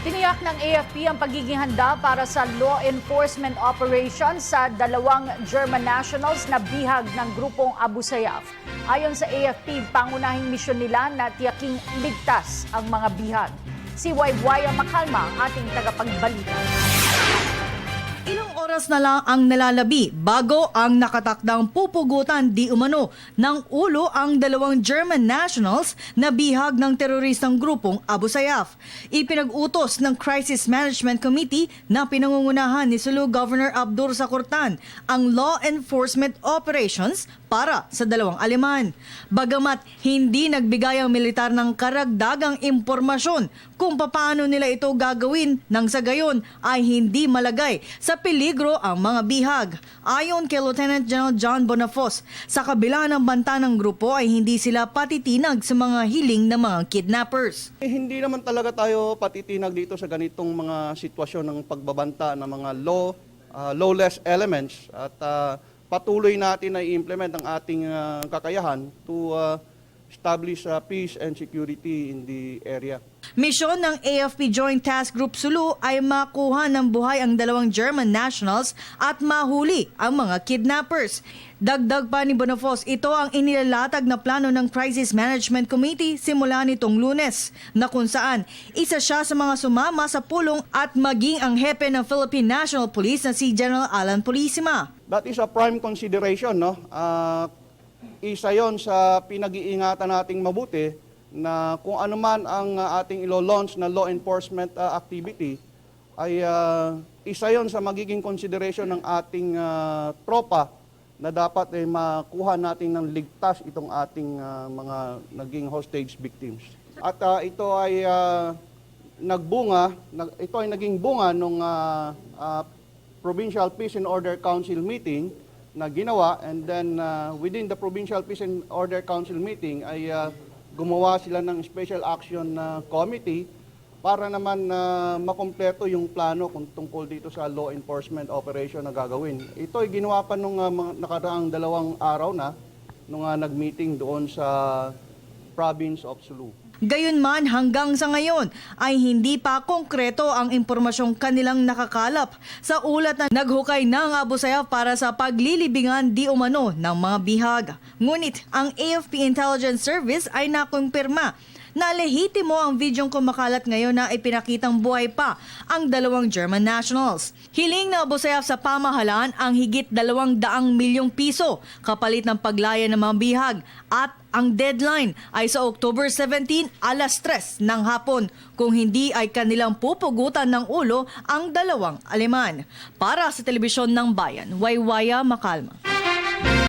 Tiniyak ng AFP ang pagiging handa para sa law enforcement operation sa dalawang German nationals na bihag ng grupong Abu Sayyaf. Ayon sa AFP, pangunahing misyon nila na tiyaking ligtas ang mga bihag. Si Waywaya Makalma, ating tagapagbalita. Ilang oras na lang ang nalalabi bago ang nakatakdang pupugutan di umano ng ulo ang dalawang German nationals na bihag ng teroristang grupong Abu Sayyaf. Ipinag-utos ng Crisis Management Committee na pinangungunahan ni Sulu Governor Abdur Sakurtan ang law enforcement operations para sa dalawang Aleman. Bagamat hindi nagbigay ang militar ng karagdagang impormasyon kung paano nila ito gagawin nang sa gayon ay hindi malagay sa peligro ang mga bihag. Ayon kay Lieutenant General John Bonafos, sa kabila ng banta ng grupo ay hindi sila patitinag sa mga hiling ng mga kidnappers. Hindi naman talaga tayo patitinag dito sa ganitong mga sitwasyon ng pagbabanta ng mga lawless elements at patuloy natin na i-implement ang ating kakayahan to establish peace and security in the area. Misyon ng AFP Joint Task Group Sulu ay makuha ng buhay ang dalawang German nationals at mahuli ang mga kidnappers. Dagdag pa ni Bonafos, ito ang inilalatag na plano ng Crisis Management Committee simula nitong Lunes, na kung saan isa siya sa mga sumama sa pulong at maging ang hepe ng Philippine National Police na si General Alan Pulisima. That is a prime consideration, no? Isa yon sa pinag-iingatan nating mabuti na kung ano man ang ating ilo-launch na law enforcement activity ay isa yon sa magiging consideration ng ating tropa na dapat makuha natin ng ligtas itong ating mga naging hostage victims. At ito ay naging bunga ng Provincial Peace and Order Council meeting na ginawa, and then within the Provincial Peace and Order Council meeting ay gumawa sila ng Special Action Committee para naman makumpleto yung plano kung tungkol dito sa law enforcement operation na gagawin. Ito ay ginawa pa nung nakaraang 2 araw na nung nag-meeting doon sa province of Sulu. Gayunman, hanggang sa ngayon ay hindi pa konkreto ang impormasyong kanilang nakakalap sa ulat na naghukay ng Abu Sayyaf para sa paglilibingan di umano ng mga bihag. Ngunit ang AFP Intelligence Service ay nakumpirma na lehitimo ang videong kumakalat ngayon na ipinakitang buhay pa ang dalawang German nationals. Hiling na Abu Sayyaf sa pamahalaan ang higit 200 milyong piso kapalit ng paglaya ng mga bihag, at ang deadline ay sa October 17 alas 3 ng hapon. Kung hindi ay kanilang pupugutan ng ulo ang dalawang Aleman. Para sa Telebisyon ng Bayan, Waywaya Makalma.